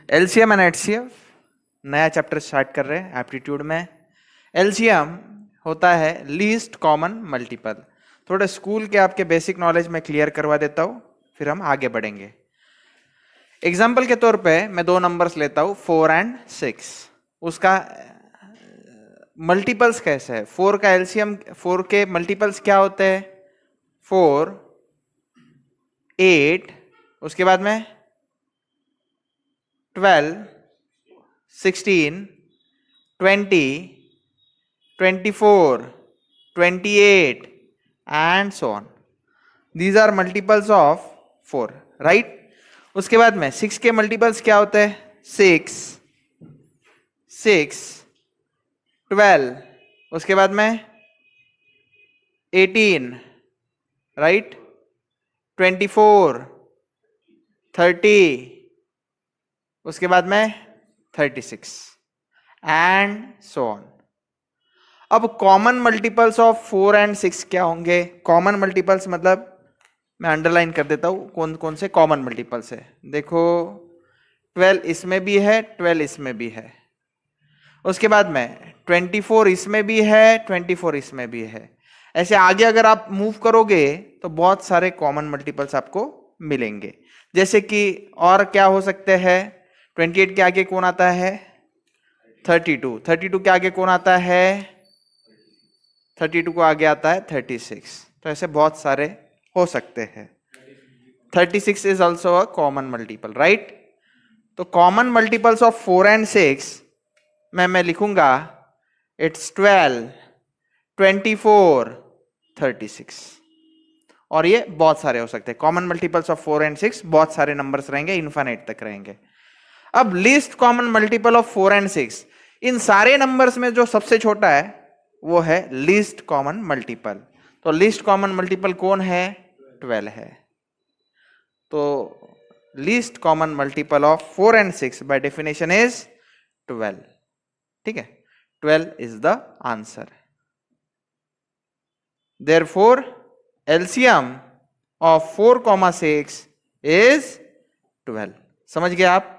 LCM and HCF, नया chapter start कर रहे हैं एप्टीट्यूड में। एलसीएम होता है लीस्ट कॉमन मल्टीपल। थोड़ा स्कूल के आपके बेसिक नॉलेज में क्लियर करवा देता हूं, फिर हम आगे बढ़ेंगे। एग्जाम्पल के तौर पे मैं दो नंबर्स लेता हूं 4 एंड 6। उसका मल्टीपल्स कैसे है? 4 का एलसीएम, 4 के मल्टीपल्स क्या होते हैं? 4, 8, उसके बाद में 12, 16, 20, 24, 28 and so on. These are multiples of 4, right? उसके बाद में 6 के मल्टीपल्स क्या होते हैं? 6, 12, उसके बाद में 18, राइट? 24, 30, उसके बाद में 36 एंड सो ऑन। अब कॉमन मल्टीपल्स ऑफ 4 एंड 6 क्या होंगे? कॉमन मल्टीपल्स मतलब मैं अंडरलाइन कर देता हूं कौन कौन से कॉमन मल्टीपल्स है। देखो 12 इसमें भी है, 12 इसमें भी है, उसके बाद में 24 इसमें भी है, 24 इसमें भी है। ऐसे आगे अगर आप मूव करोगे तो बहुत सारे कॉमन मल्टीपल्स आपको मिलेंगे। जैसे कि और क्या हो सकते हैं? 28 के आगे कौन आता है? 32, 32 के आगे कौन आता है? 32 को आगे आता है 36। तो ऐसे बहुत सारे हो सकते हैं। 36 is also a common multiple, right? तो कॉमन मल्टीपल्स ऑफ 4 एंड 6 मैं लिखूंगा इट्स 12, 24, 36। और ये बहुत सारे हो सकते हैं। कॉमन मल्टीपल्स ऑफ 4 एंड 6 बहुत सारे नंबर्स रहेंगे, इनफाइनाइट तक रहेंगे। अब least common multiple of 4 and 6, इन सारे नंबर्स में जो सबसे छोटा है वो है लीस्ट कॉमन मल्टीपल। तो लीस्ट कॉमन मल्टीपल कौन है? 12 है। तो least common multiple of 4 and 6 by definition is 12। ठीक है, 12 is the answer. Therefore LCM of 4, 6 is 12। समझ गए आप?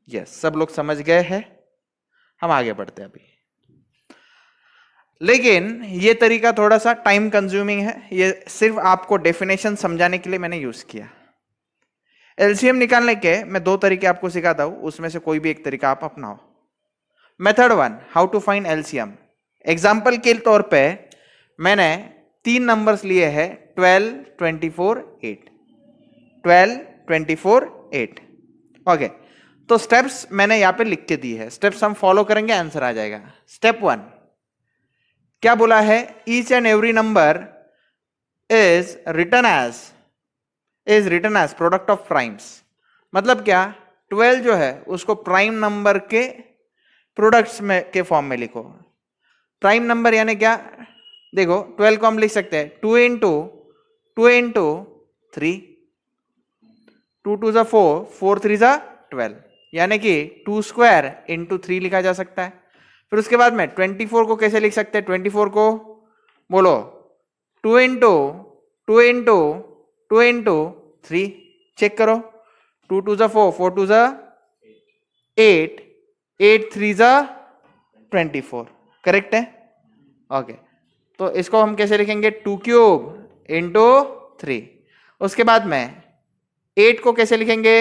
यस, सब लोग समझ गए हैं। हम आगे बढ़ते हैं अभी। लेकिन ये तरीका थोड़ा सा टाइम कंज्यूमिंग है, ये सिर्फ आपको डेफिनेशन समझाने के लिए मैंने यूज किया। एलसीएम निकालने के मैं दो तरीके आपको सिखाता हूं, उसमें से कोई भी एक तरीका आप अपनाओ। Method 1, how to find LCM. Example के तौर पे मैंने 3 नंबर्स लिए हैं 12, 24, 8। 12, 24, 8। ओके, तो स्टेप्स मैंने यहां पे लिख के दी है। स्टेप्स हम फॉलो करेंगे, आंसर आ जाएगा। स्टेप 1 क्या बोला है? Each and every number is written as product of primes. मतलब क्या? 12 जो है उसको प्राइम नंबर के प्रोडक्ट्स में के फॉर्म में लिखो। प्राइम नंबर यानी क्या? देखो 12 को हम लिख सकते हैं 2 इंटू 3, 2 2 4, 4 3 12, यानी कि 2 स्क्वायर इंटू 3 लिखा जा सकता है। फिर उसके बाद में 24 को कैसे लिख सकते हैं? 24 को बोलो 2 इंटू 3, चेक करो। 2 2 4, 4 2 8, 8 3 24, करेक्ट है? ओके, तो इसको हम कैसे लिखेंगे? 2 क्यूब इंटू 3। उसके बाद में 8 को कैसे लिखेंगे?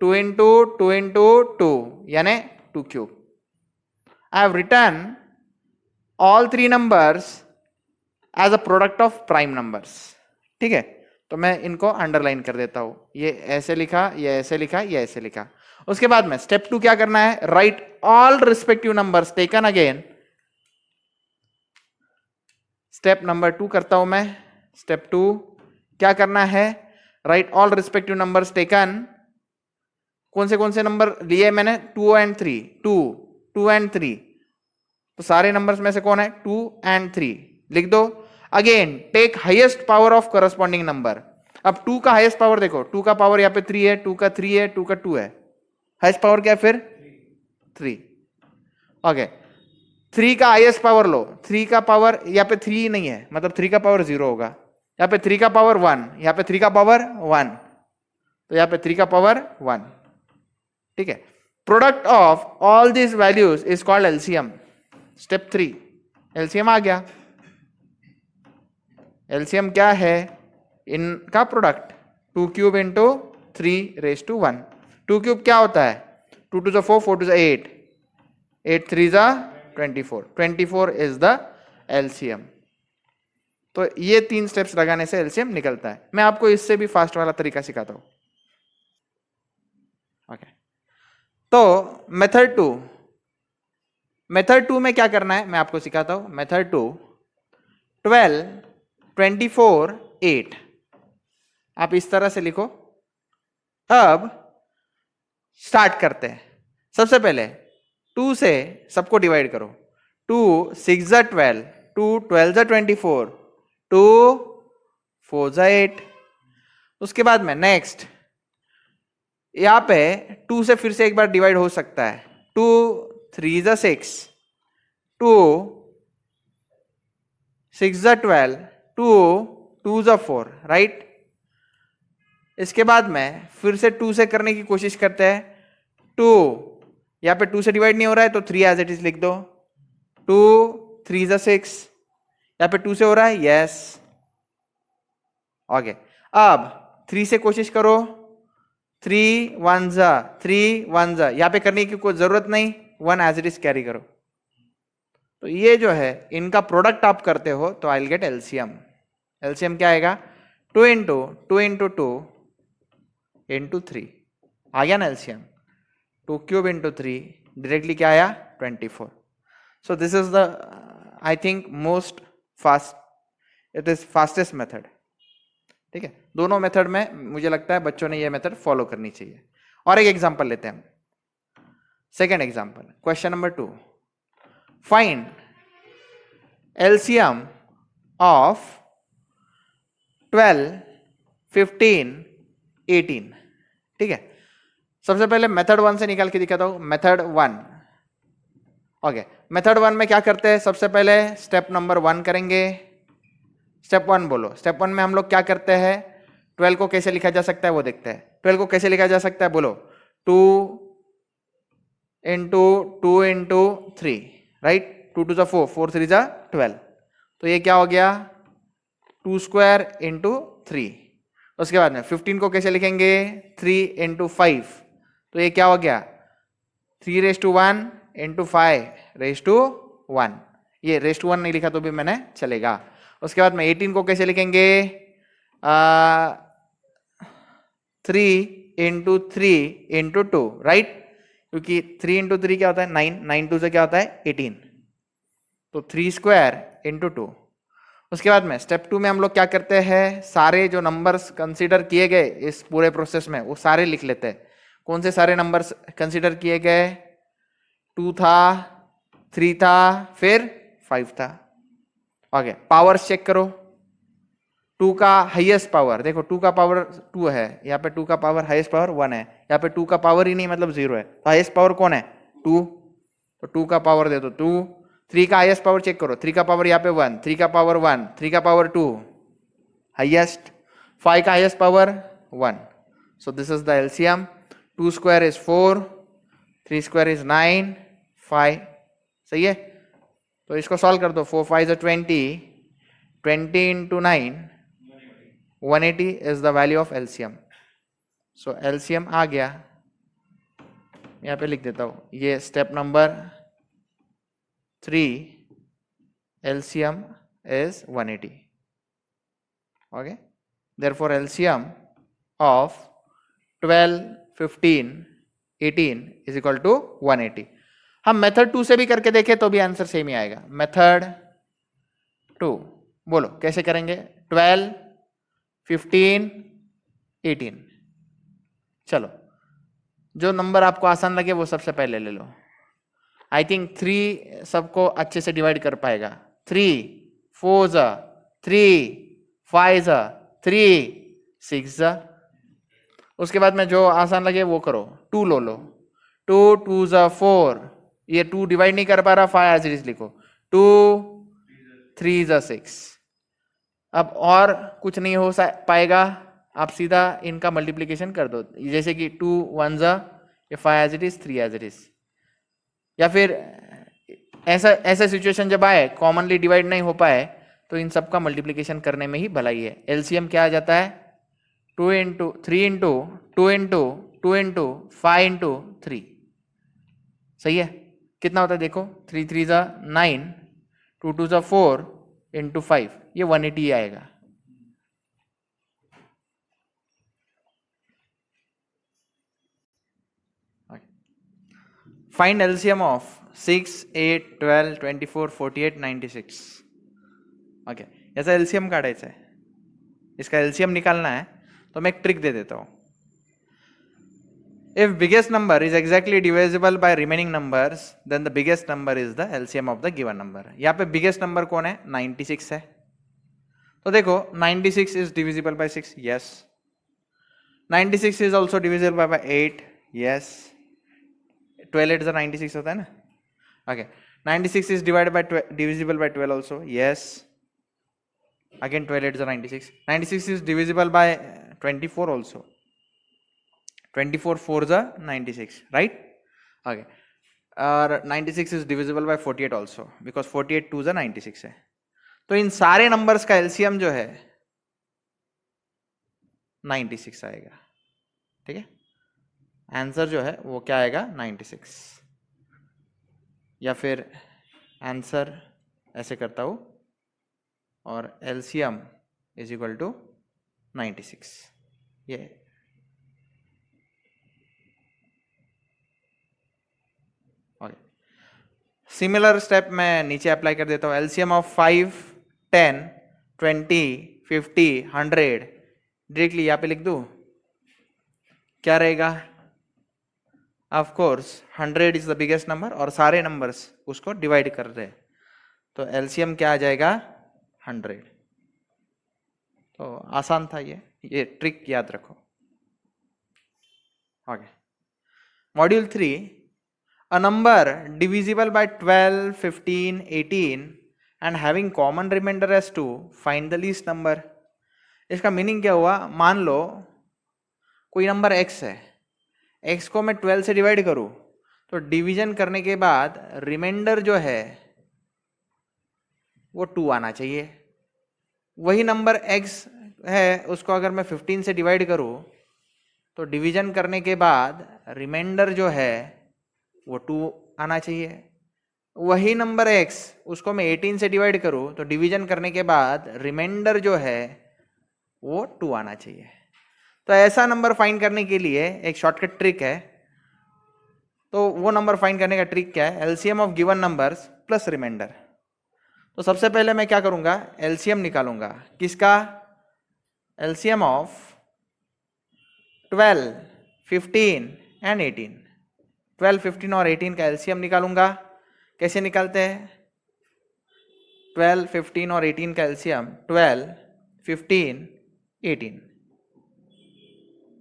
2 इंटू 2 यानी 2 cube. I have written all 3 numbers as a product of prime numbers। ठीक है, तो मैं इनको अंडरलाइन कर देता हूं। ये ऐसे लिखा, ये ऐसे लिखा, ये ऐसे लिखा। उसके बाद में स्टेप 2 क्या करना है? Right all respective numbers taken again. Step number 2 करता हूं मैं। स्टेप 2 क्या करना है? Right all respective numbers taken. कौन से नंबर लिए मैंने? 2 एंड 3, 2 एंड 3। तो सारे नंबर्स में से कौन है? 2 एंड 3 लिख दो। Again take highest power of corresponding number. अब 2 का हाईएस्ट पावर देखो, 2 का पावर यहाँ पे 3 है, 2 का 3 है, 2 का 2 है। हाईएस्ट पावर क्या है फिर? 3। ओके, 3 का हाईएस्ट पावर लो। 3 का पावर यहाँ पे 3 नहीं है, मतलब 3 का पावर 0 होगा। यहाँ पे 3 का पावर 1, यहाँ पे 3 का पावर 1, तो यहाँ पे 3 का पावर 1। ठीक है, product of all this values is called LCM. Step 3 LCM आ गया. एलसीएम क्या है? इनका प्रोडक्ट 2 क्यूब इंटू 3^1. 2 क्यूब क्या होता है? 2 to the 4, 4 to the 8, 8 3 जा 24. 24 इज द एलसीएम. तो ये 3 स्टेप्स लगाने से एलसीएम निकलता है. मैं आपको इससे भी फास्ट वाला तरीका सिखाता हूं. ओके, तो मेथड 2 में क्या करना है मैं आपको सिखाता हूं. मेथड 2 12 24 8 आप इस तरह से लिखो. अब स्टार्ट करते हैं. सबसे पहले 2 से सबको डिवाइड करो. 2 6 जा 12, 2 12 जा 24, 2 4 जा 8. उसके बाद में नेक्स्ट यहां पे 2 से फिर से एक बार डिवाइड हो सकता है. 2 3 जा 6, 2 6 जा 12, 2 2 जा 4, राइट. इसके बाद में फिर से 2 से करने की कोशिश करते हैं. 2 यहां पे 2 से डिवाइड नहीं हो रहा है तो 3 एज इट इज लिख दो. 2 3 जा 6, यहां पे 2 से हो रहा है, यस. ओके, अब 3 से कोशिश करो. 3 1 जा 3 1 जा, यहां पे करने की कोई जरूरत नहीं, 1 एज इट इज कैरी करो. तो ये जो है इनका प्रोडक्ट आप करते हो तो I will get LCM. LCM क्या आएगा? 2 इंटू 2 इंटू 2 इंटू 3 आ गया ना एलसीएम. 2 क्यूब इंटू 3 डायरेक्टली क्या आया? 24. So this is the I think most fast, it is fastest method. ठीक है, दोनों मेथड में मुझे लगता है बच्चों ने ये मेथड फॉलो करनी चाहिए. और एक एग्जांपल लेते हैं हम. Second example, question number 2. Find LCM of 12 15 18. ठीक है, सबसे पहले मेथड 1 से निकाल के दिखाता हूं. मेथड 1. ओके, मेथड 1 में क्या करते हैं? सबसे पहले स्टेप नंबर 1 करेंगे. स्टेप 1 बोलो. स्टेप 1 में हम लोग क्या करते हैं? 12 को कैसे लिखा जा सकता है वो देखते हैं. 12 को कैसे लिखा जा सकता है बोलो. 2 into 2 into 3, right. 2 to the 4, 4 3 जा 12. तो ये क्या हो गया? 2 स्क्वायर इंटू 3. उसके बाद में 15 को कैसे लिखेंगे? 3 इंटू 5. तो ये क्या हो गया? 3^1 इंटू 5^1. ये रेस्ट 1 नहीं लिखा तो भी मैंने चलेगा. उसके बाद में 18 को कैसे लिखेंगे? 3 इंटू 3 इंटू 2, राइट. क्योंकि 3 इंटू 3 क्या होता है? 9. 9 2 से क्या होता है? 18. तो 3 स्क्वायर इंटू 2. उसके बाद में स्टेप 2 में हम लोग क्या करते हैं? सारे जो नंबर्स कंसीडर किए गए इस पूरे प्रोसेस में वो सारे लिख लेते हैं. कौन से सारे नंबर्स कंसीडर किए गए? 2 था, 3 था, फिर 5 था. ओके, पावर्स चेक करो. 2 का हाईएस्ट पावर देखो. 2 का पावर 2 है, यहाँ पे 2 का पावर हाईएस्ट पावर 1 है. यहाँ पे 2 का पावर ही नहीं मतलब 0 है. तो हाईएस्ट पावर कौन है? 2. तो 2 का पावर दे दो 2. 3 का हाईएस्ट पावर चेक करो. 3 का पावर यहाँ पे 1, 3 का पावर 1, 3 का पावर 2 हाईएस्ट. 5 का highest power 1. So this is the LCM. 2 square is 4, 3 square is 9, 5. सही है. तो इसको सॉल्व कर दो. 4 5 20, 20 into 9 180 is the value of LCM. So LCM आ गया. यहाँ पे लिख देता हूं. ये step number 3 LCM is 180. Okay, therefore LCM of 12 15 18 is equal to 180. हम मेथड 2 से भी करके देखें तो भी आंसर सेम ही आएगा. मेथड 2 बोलो कैसे करेंगे? 12 15 18. चलो, जो नंबर आपको आसान लगे वो सबसे पहले ले लो. आई थिंक 3 सबको अच्छे से डिवाइड कर पाएगा. 3 4 जा 3, 5 जा 3, 6 जा. उसके बाद में जो आसान लगे वो करो. 2 लो. 2 2 जा 4. ये 2 डिवाइड नहीं कर पा रहा, 5 एज इट इज लिखो. 2 3 जा 6. अब और कुछ नहीं हो पाएगा, आप सीधा इनका मल्टीप्लिकेशन कर दो. जैसे कि 2 1 जा ये 5 as it is, 3 as it is. या फिर ऐसा सिचुएशन जब आए कॉमनली डिवाइड नहीं हो पाए तो इन सब का मल्टीप्लीकेशन करने में ही भलाई है। एलसीएम क्या आ जाता है 2 into 3 into 2 into 2 into 5 into 3। सही है, कितना होता है देखो, 3 3 जा 9, 2 2 जा 4 इंटू 5, ये 180 आएगा। Find LCM of 6, 8, 12, 24, 48, 96। ओके, याचा एलसीएम काढायचा है, इसका एलसीएम निकालना है, तो मैं एक ट्रिक दे देता हूं। If biggest number is exactly divisible by remaining numbers, then the biggest number is the LCM of the given number। यहाँ पे biggest number कौन है 96 है, तो देखो 96 is divisible by 6, yes। 96 is also divisible by 8, yes। 12 8 96 होता है ना, okay। 96 is divided by divisible by 12 also, yes। Again 12 8 96। 96 is divisible by 24 also, 24 4 is 96, right? Okay, 96 is divisible by 48 also, because 48 2 is 96 है। तो इन सारे numbers का LCM जो है 96 आएगा, ठीक है। आंसर जो है वो क्या आएगा 96। या फिर आंसर ऐसे करता हूं, और एलसीएम इज इक्वल टू 96। ये सिमिलर स्टेप मैं नीचे अप्लाई कर देता हूं। एलसीएम ऑफ 5, 10, 20, 50, 100 डायरेक्टली यहां पे लिख दूं, क्या रहेगा? Of course 100 is the biggest number, और सारे नंबर्स उसको डिवाइड कर रहे हैं, तो एलसीएम क्या आ जाएगा 100। तो आसान था ये ट्रिक याद रखो। Okay, module 3, a number divisible by 12, 15, 18 and having common remainder as 2, find the least number। इसका मीनिंग क्या हुआ? मान लो कोई नंबर x है, x को मैं 12 से डिवाइड करूं, तो डिवीजन करने के बाद रिमाइंडर जो है वो 2 आना चाहिए। वही नंबर x है, उसको अगर मैं 15 से डिवाइड करूं, तो डिवीजन करने के बाद रिमाइंडर जो है वो 2 आना चाहिए। वही नंबर x, उसको मैं 18 से डिवाइड करूं, तो डिवीजन करने के बाद रिमाइंडर जो है वो 2 आना चाहिए। तो ऐसा नंबर फाइंड करने के लिए एक शॉर्टकट ट्रिक है। तो वो नंबर फाइंड करने का ट्रिक क्या है? LCM of given numbers plus remainder. तो सबसे पहले मैं क्या करूंगा? एलसीएम निकालूंगा। किसका? LCM of 12, 15 and 18। 12, 15 और 18 का एलसीएम निकालूंगा। कैसे निकालते हैं? 12, 15 और 18 का एलसीएम 12, 15, 18।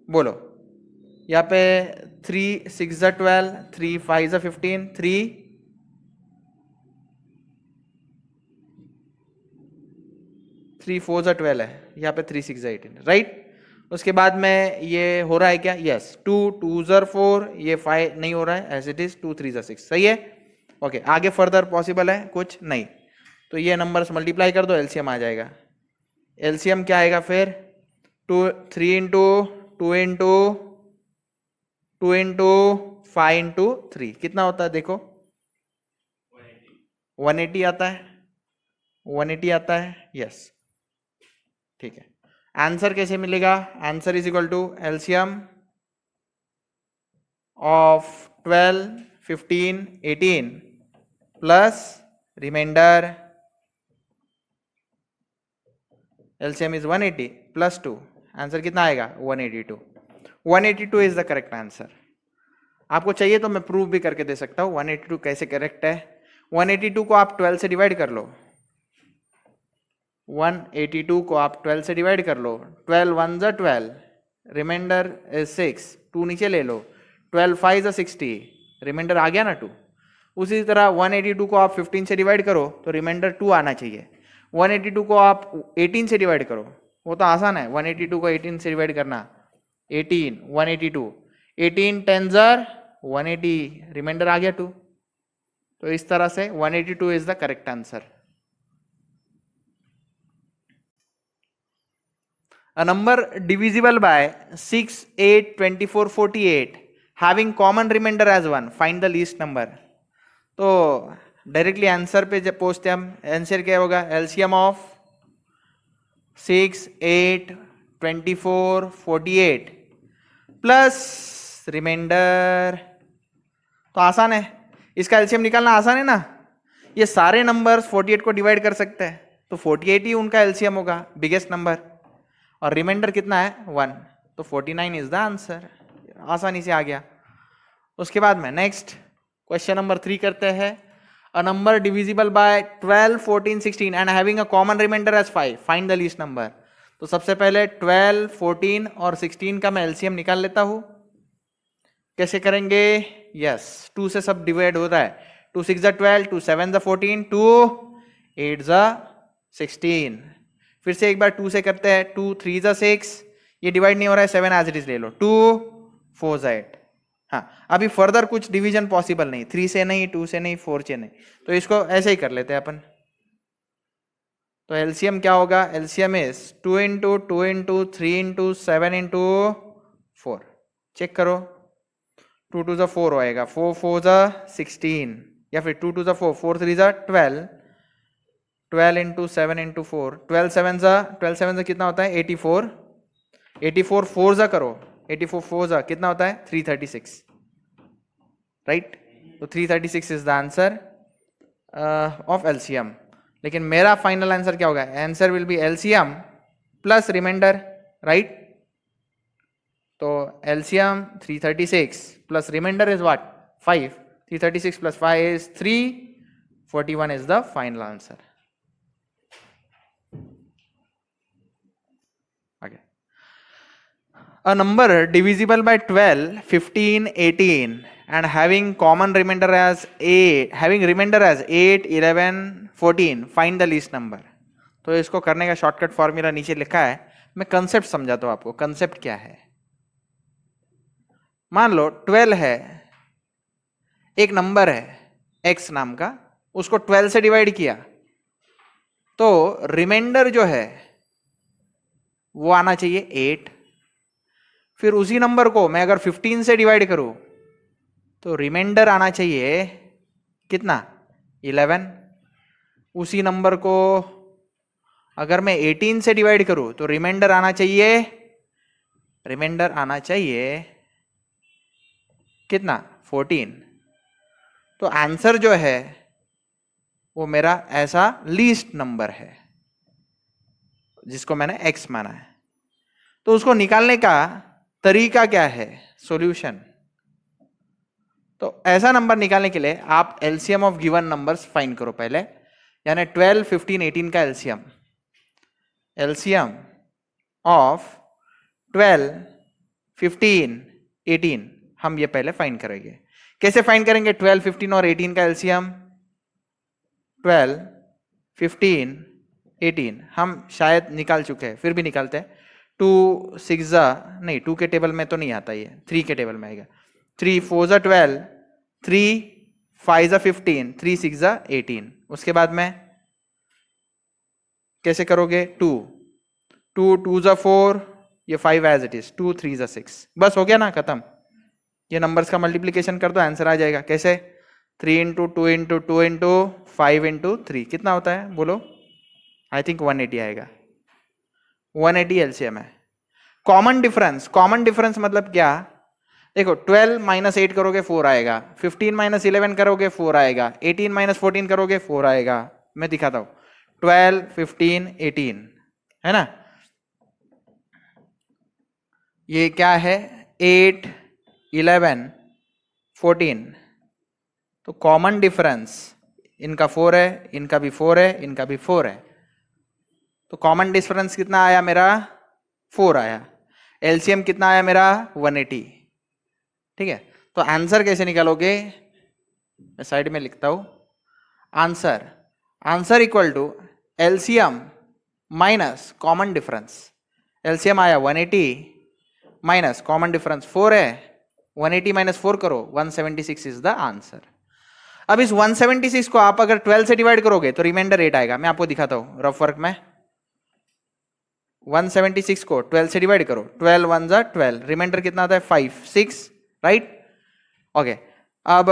बोलो, यहाँ पे 3 6 जा 12, 3 5 जा 15, 3 4 जा 12 है, यहाँ पे 3 6 जा 18, राइट। उसके बाद में ये हो रहा है क्या? यस, 2 2 जा 4, ये 5 नहीं हो रहा है, एज इट इज 2 3 जा 6, सही है। ओके, आगे फर्दर पॉसिबल है कुछ नहीं, तो ये नंबर्स मल्टीप्लाई कर दो, एलसीएम आ जाएगा। एलसीएम क्या आएगा फिर? 3 इंटू 2 इंटू 2 इंटू 5 इंटू 3, कितना होता है देखो? 180 आता है, 180 आता है, यस, ठीक है। आंसर कैसे मिलेगा? Answer is equal to LCM of 12, 15, 18 plus remainder. LCM is 180 plus 2, answer कितना आएगा? 182। 182 इज द करेक्ट आंसर। आपको चाहिए तो मैं प्रूव भी करके दे सकता हूं 182 कैसे करेक्ट है। 182 को आप 12 से डिवाइड कर लो, 182 को आप 12 से डिवाइड कर लो, 12 1 जा 12, रिमाइंडर इज 6, 2 नीचे ले लो, 12 5 जा 60, रिमाइंडर आ गया ना 2। उसी तरह 182 को आप 15 से डिवाइड करो तो रिमाइंडर 2 आना चाहिए। 182 को आप 18 से डिवाइड करो, वो तो आसान है, 182 को 18 से डिवाइड करना, 18 182, 18 10 जा 180 रिमाइंडर आ गया 2, तो इस तरह से 182 is the correct answer. A number divisible by 6, 8, 24, 48 having common remainder as 1, find the least number. तो डायरेक्टली आंसर पे जब पहुंचते हम, आंसर क्या होगा? LCM of 6, 8, 24, 48 plus remainder. तो आसान है, इसका एलसीएम निकालना आसान है ना. ये सारे नंबर्स 48 को डिवाइड कर सकते हैं, तो 48 ही उनका एलसीएम होगा, बिगेस्ट नंबर. और रिमाइंडर कितना है? 1, तो 49 इज द आंसर. आसानी से आ गया. उसके बाद में नेक्स्ट क्वेश्चन नंबर 3 करते हैं. A number divisible by 12, 14, 16 and having a common remainder as 5, find the least number. तो सबसे पहले 12, 14 और 16 का मैं एलसीएम निकाल लेता हूं. कैसे करेंगे? यस, 2 से सब डिवाइड होता है. 2 6 12, 2 7 14, 2 8 16. फिर से एक बार 2 से करते हैं. 2 3 6, ये डिवाइड नहीं हो रहा है, 7 एज इट इज ले लो. 2 4 8. हाँ, अभी फर्दर कुछ डिवीजन पॉसिबल नहीं, 3 से नहीं, 2 से नहीं, 4 से नहीं, तो इसको ऐसे ही कर लेते हैं अपन. तो एलसीएम क्या होगा? LCM is 2 into 2 into 3 into 7 into 4. Check करो. 2 2 4 होएगा, 4 4 16, या फिर 2 2 4, 4 3 12, 12 इंटू 7 इंटू 4, 12 7 कितना होता है? 84. 84 4 जा करो, 84 4 जा कितना होता है? 336, राइट. तो 336 is the answer of LCM. लेकिन मेरा फाइनल आंसर क्या होगा? Answer will be LCM plus remainder, right. तो LCM 336 plus remainder is what? 5. 336 plus 5 is 341 is the final answer. Okay. A number divisible by 12, 15, 18 and having common remainder as 8, having remainder as 8, 11, 14, find the least number. तो इसको करने का shortcut formula नीचे लिखा है, मैं concept समझाता हूं आपको. कंसेप्ट क्या है? मान लो 12 है, एक नंबर है x नाम का, उसको 12 से डिवाइड किया, तो रिमाइंडर जो है वो आना चाहिए 8. फिर उसी नंबर को मैं अगर 15 से डिवाइड करूं तो रिमाइंडर आना चाहिए कितना? 11. उसी नंबर को अगर मैं 18 से डिवाइड करूं तो रिमाइंडर आना चाहिए कितना? 14. तो आंसर जो है वो मेरा ऐसा लीस्ट नंबर है जिसको मैंने x माना है. तो उसको निकालने का तरीका क्या है? सॉल्यूशन. तो ऐसा नंबर निकालने के लिए आप LCM of given numbers find करो पहले, यानी 12, 15, 18 का एलसीएम. एलसीएम ऑफ 12, 15, 18 हम ये पहले फाइंड करेंगे. कैसे फाइंड करेंगे 12, 15 और 18 का एलसीएम? 12, 15, 18 हम शायद निकाल चुके हैं, फिर भी निकालते हैं. 2 6 नहीं, 2 के टेबल में तो नहीं आता, ये 3 के टेबल में आएगा. 3 4 12, 3 5 15, 3 6 18. उसके बाद में कैसे करोगे? 2 2 4, ये 5 एज इट इज, 2 3 6. बस हो गया ना, खत्म. ये नंबर्स का मल्टीप्लीकेशन कर दो, आंसर आ जाएगा. कैसे? 3 इंटू 2 इंटू 2 इंटू 5 इंटू 3 कितना होता है? बोलो. आई थिंक 180 आएगा. 180 एलसीएम है. कॉमन डिफरेंस मतलब क्या? देखो 12 माइनस 8 करोगे 4 आएगा, 15 माइनस 11 करोगे 4 आएगा, 18 माइनस 14 करोगे 4 आएगा. मैं दिखाता हूं. 12, 15, 18 है ना. ये क्या है? 8, 11, 14. तो कॉमन डिफरेंस इनका 4 है, इनका भी 4 है, इनका भी 4 है. तो कॉमन डिफरेंस कितना आया मेरा? 4 आया. एलसीएम कितना आया मेरा? 180. ठीक है. तो आंसर कैसे निकालोगे? मैं साइड में लिखता हूं. Answer equal to LCM minus common difference. LCM आया 180 माइनस कॉमन डिफरेंस 4 है, 180 माइनस 4 करो, 176 इज द आंसर। अब इस 176 को आप अगर 12 से डिवाइड करोगे तो रिमाइंडर 8 आएगा। मैं आपको दिखाता हूं रफ वर्क में। 176 को 12 से डिवाइड करो, 12 1 जा 12, रिमाइंडर कितना आता है 5 6, राइट। ओके, अब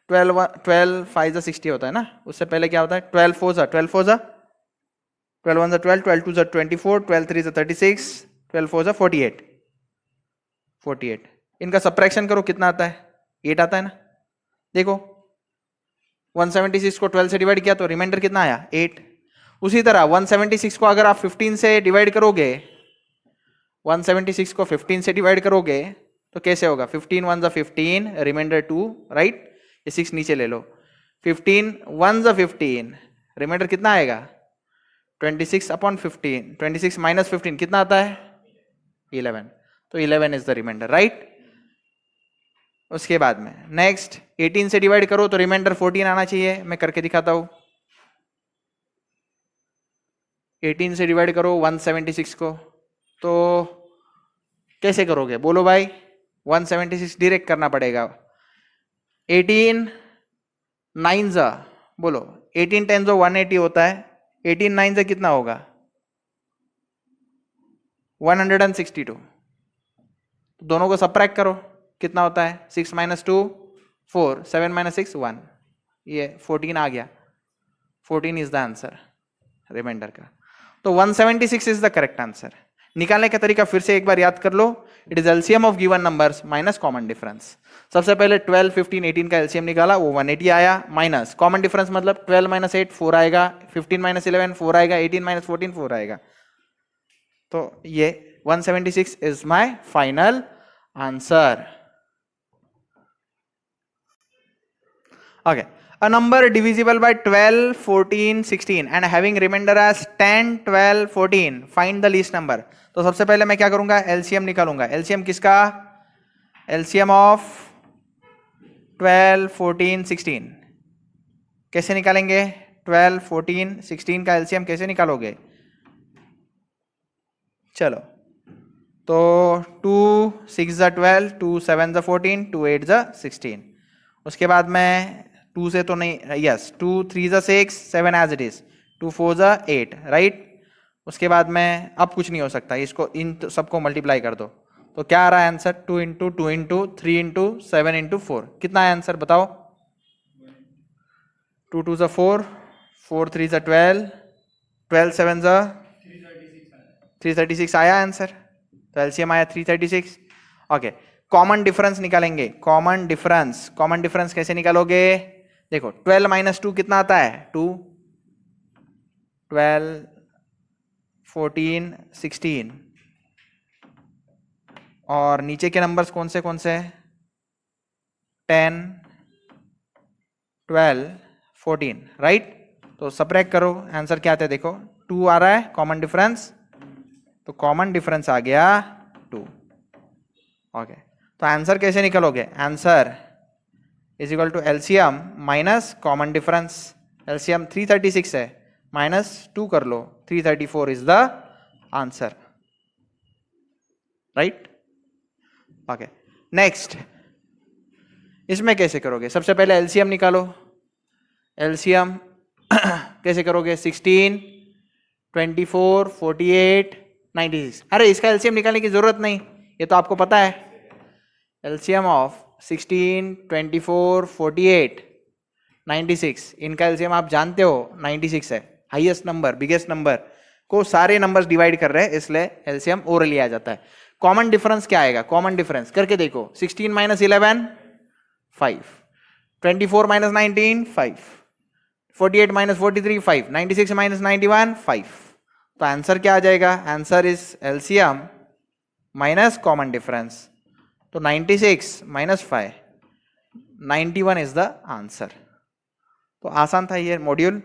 12 5 जा 60 होता है ना, उससे पहले क्या होता है 12 4 जा 12 4 जा 12 1 जा 12, 12 2 जा 24, 12 3 जा 36, 12 4 जा 48 48। इनका सब्ट्रैक्शन करो, कितना आता है 8 आता है ना। देखो 176 को 12 से डिवाइड किया तो रिमाइंडर कितना आया 8। उसी तरह 176 को अगर आप 15 से डिवाइड करोगे, 176 को 15 से डिवाइड करोगे तो कैसे होगा, 15 1 जा 15, रिमाइंडर 2, राइट। ये 6 नीचे ले लो, 15 1 जा 15, रिमाइंडर कितना आएगा 26 अपॉन 15, 26 माइनस 15 कितना आता है 11, तो 11 इज द रिमाइंडर, राइट। उसके बाद में नेक्स्ट 18 से डिवाइड करो तो रिमाइंडर 14 आना चाहिए। मैं करके दिखाता हूं। 18 से डिवाइड करो 176 को, तो कैसे करोगे बोलो भाई, 176 डायरेक्ट करना पड़ेगा। 18 9 जा बोलो, 18 10 जो 180 होता है, 18 9 से कितना होगा 162। दोनों को सबट्रैक्ट करो, कितना होता है 6 माइनस 2 4, 7 माइनस 6 1, ये 14 आ गया। 14 इज द आंसर रिमाइंडर का। तो 176 इज द करेक्ट आंसर। निकालने का तरीका फिर से एक बार याद कर लो। It is LCM of given numbers minus common difference. सबसे पहले 12 15 18 का एलसीएम निकाला, वो 180 आया, माइनस कॉमन डिफरेंस मतलब 12 माइनस 8 4 आएगा, 15 माइनस 11 4 आएगा, 18 माइनस 14 4 आएगा। तो ये 176 is my final answer. Okay, a number divisible by 12, 14, 16 and having remainder as 10, 12, 14. Find the least number. तो सबसे पहले मैं क्या करूंगा, LCM निकालूंगा। LCM किसका, LCM of 12, 14, 16 कैसे निकालेंगे। 12, 14, 16 का LCM कैसे निकालोगे, चलो। तो 2 6 जा 12, 2 7 जा 14, 2 8 जा 16। उसके बाद में 2 से तो नहीं, यस 2 3 जा 6, 7 एज इट इज, 2 4 जा 8, राइट। उसके बाद में अब कुछ नहीं हो सकता, इसको इन सबको मल्टीप्लाई कर दो तो क्या आ रहा है answer, 2 into 2 into 3 into 7 into 4, कितना है आंसर बताओ। 2 2 जा 4, 4 3 जा 12, 12 7 जा 336 आया आंसर। तो एलसीएम आया 336। ओके, कॉमन डिफरेंस निकालेंगे। कॉमन डिफरेंस कैसे निकालोगे, देखो 12 माइनस 2 कितना आता है 2, 12 14 16 और नीचे के नंबर्स कौन से 10 12 14, राइट। तो सबट्रैक्ट करो, आंसर क्या आता है देखो, 2 आ रहा है कॉमन डिफरेंस, तो कॉमन डिफरेंस आ गया 2। ओके, तो आंसर कैसे निकलोगे, answer is equal to LCM minus common difference. LCM 336 है, माइनस 2 कर लो, 334 is the answer, right. Okay, next इसमें कैसे करोगे, सबसे पहले एलसीएम निकालो। एलसीएम कैसे करोगे, 16 24 48 96। अरे इसका एलसीएम निकालने की जरूरत नहीं, ये तो आपको पता है। एलसीएम ऑफ 16 24 48 96, इनका एलसीएम आप जानते हो 96 है। हाईएस्ट नंबर, बिगेस्ट नंबर को सारे नंबर्स डिवाइड कर रहे हैं, इसलिए एलसीएम ओरली आ जाता है। कॉमन डिफरेंस क्या आएगा, कॉमन डिफरेंस करके देखो, 16 माइनस 11 5, 24 माइनस 19 5, 48 माइनस 43 5, 96 माइनस 91 5। तो आंसर क्या आ जाएगा, answer is LCM minus common difference. तो 96 माइनस 5, 91 इज द आंसर। तो आसान था ये मॉड्यूल।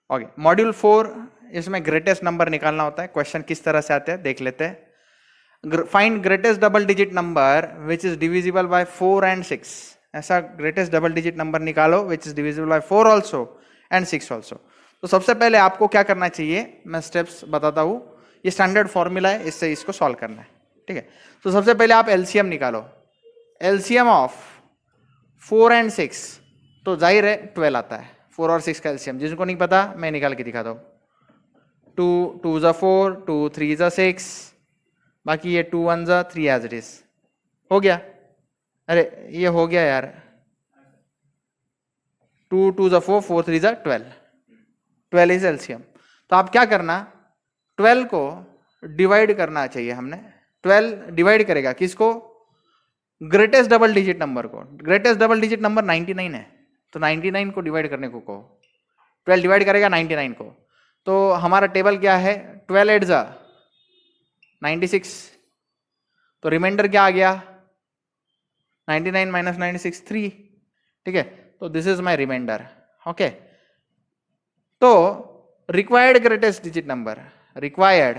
ओके, मॉड्यूल 4, इसमें ग्रेटेस्ट नंबर निकालना होता है। क्वेश्चन किस तरह से आते हैं देख लेते हैं। Find greatest double digit number which is divisible by 4 and 6। ऐसा ग्रेटेस्ट डबल डिजिट नंबर निकालो which is divisible by 4 also and 6 also. तो सबसे पहले आपको क्या करना चाहिए, मैं स्टेप्स बताता हूं। ये स्टैंडर्ड फॉर्मूला है, इससे इसको सॉल्व करना है, ठीक है। तो सबसे पहले आप एलसीएम निकालो, एलसीएम ऑफ 4 and 6, तो जाहिर है 12 आता है। 4 और 6 का एलसीएम जिनको नहीं पता मैं निकाल के दिखाता हूँ। 2 2 ज़ा 4, 2 3 ज़ा 6, बाकी ये 2 1 ज़ा 3 एज इट इज हो गया। अरे ये हो गया यार, 2 2 ज़ा 4, 4 3 ज़ा 12, 12 इज एलसीएम। तो आप क्या करना, 12 को डिवाइड करना चाहिए हमने। 12 डिवाइड करेगा किसको, ग्रेटेस्ट डबल डिजिट नंबर को। ग्रेटेस्ट डबल डिजिट नंबर 99 है, तो 99 को डिवाइड करने को कहो। 12 डिवाइड करेगा 99 को, तो हमारा टेबल क्या है, 12 8 ज़ा 96, तो रिमाइंडर क्या आ गया, 99 माइनस 96 3, ठीक है। तो this is my remainder, okay. तो required greatest digit number, required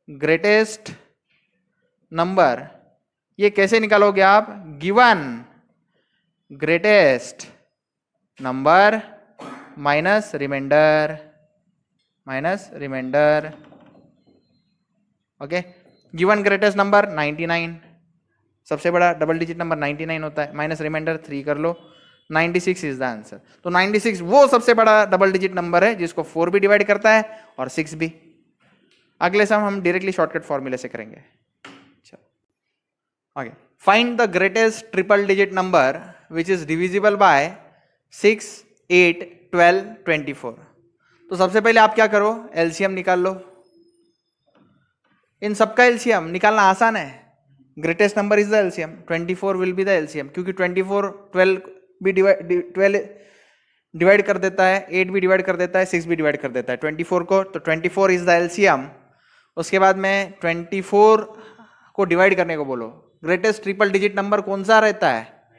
greatest number, ये कैसे निकालोगे आप, given greatest number minus remainder, minus remainder, okay. Given greatest number 99, सबसे बड़ा डबल डिजिट नंबर 99 होता है, माइनस रिमाइंडर 3 कर लो, 96 इज द आंसर। तो 96 वो सबसे बड़ा डबल डिजिट नंबर है जिसको 4 भी डिवाइड करता है और 6 भी। अगले सम हम डायरेक्टली शॉर्टकट फॉर्मूले से करेंगे। Okay, find the greatest triple digit number which is divisible by 6 8 12 24। तो सबसे पहले आप क्या करो, एलसीएम निकाल लो। इन सबका एलसीएम निकालना आसान है, greatest number is the LCM, 24 will be the LCM, क्योंकि 24 12 भी डिवाइड कर देता है, 8 भी डिवाइड कर देता है, 6 भी डिवाइड कर देता है 24 को, तो 24 इज द एलसीएम। उसके बाद में 24 को डिवाइड करने को बोलो, ग्रेटेस्ट ट्रिपल डिजिट नंबर कौन सा रहता है,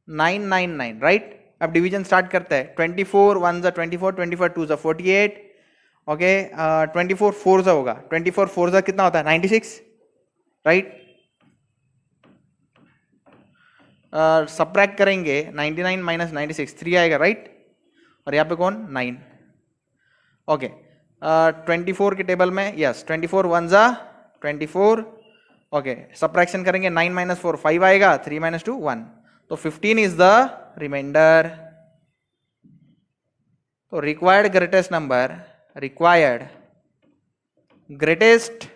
999, राइट। अब डिवीजन स्टार्ट करते हैं, 24 1 ज़ा 24, 24 2 ज़ा 48, ओके, 24 4 ज़ा होगा, 24 4 ज़ा कितना होता है 96, राइट। सब्ट्रैक्ट करेंगे 99 माइनस 96 3 आएगा, राइट। और यहाँ पे कौन 9, ओके। 24 के टेबल में यस 24 1 ज़ा 24, ओके। सब्ट्रैक्शन करेंगे 9 माइनस 4 5 आएगा, 3 माइनस 2 1, तो 15 इज द रिमाइंडर। तो required greatest number, required greatest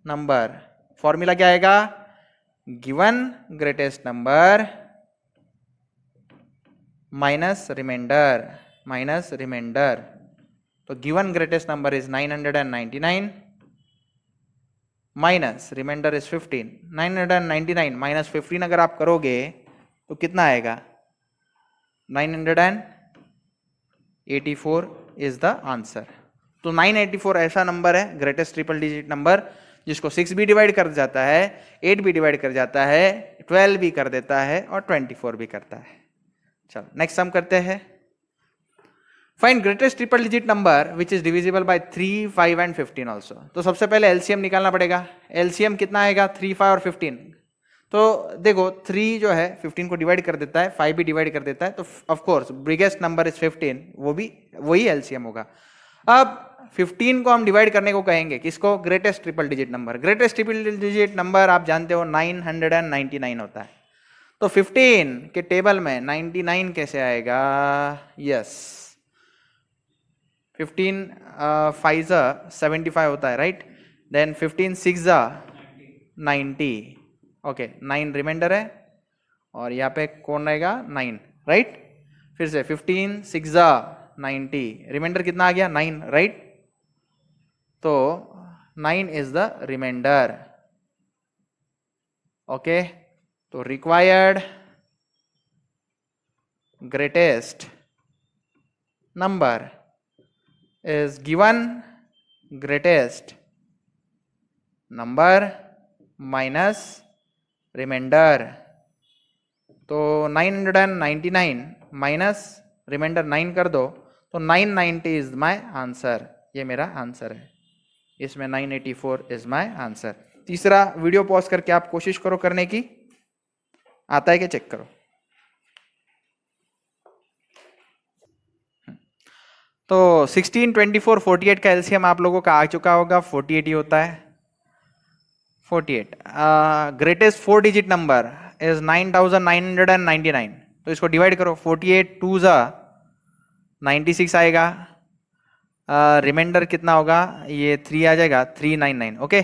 number, formula क्या आएगा, given greatest number minus remainder, minus remainder. तो given greatest number is 999 minus remainder is 15। 999 minus 15 अगर आप करोगे तो कितना आएगा, 984 इज द आंसर। तो 984 ऐसा नंबर है, ग्रेटेस्ट ट्रिपल डिजिट नंबर, जिसको 6 भी डिवाइड कर जाता है, 8 भी डिवाइड कर जाता है, 12 भी कर देता है और 24 भी करता है। चलो नेक्स्ट सम करते हैं। Find greatest triple digit number which is divisible by 3 5 and 15 also. तो सबसे पहले एलसीएम निकालना पड़ेगा। एलसीएम कितना आएगा, 3 5 और 15। तो देखो 3 जो है 15 को डिवाइड कर देता है, 5 भी डिवाइड कर देता है, तो of course biggest number is 15, वो भी वही एलसीएम होगा। अब 15 को हम डिवाइड करने को कहेंगे किसको, greatest triple digit number. Greatest triple digit number आप जानते हो 999 होता है। तो 15 के टेबल में 99 कैसे आएगा, यस 15 5 ज़ा 75 होता है, राइट। देन 15 6 ज़ा 90, ओके 9 रिमाइंडर है और यहाँ पे कौन रहेगा 9, राइट। फिर से 15 6 ज़ा 90, रिमाइंडर कितना आ गया 9, राइट। तो 9 इज द रिमाइंडर, ओके। तो required greatest number is given greatest number minus remainder। तो 999 माइनस रिमाइंडर 9 कर दो तो 990 इज माय आंसर, ये मेरा आंसर है। इसमें 984 इज माय आंसर। तीसरा वीडियो पॉज करके आप कोशिश करो करने की, आता है क्या चेक करो। तो 16, 24, 48 का एलसीएम आप लोगों का आ चुका होगा, 48 ही होता है, 48। ग्रेटेस्ट 4 डिजिट नंबर इज 9999, तो इसको डिवाइड करो, 48 2 जा 96 आएगा, रिमाइंडर कितना होगा, ये 3 आ जाएगा, 399। ओके,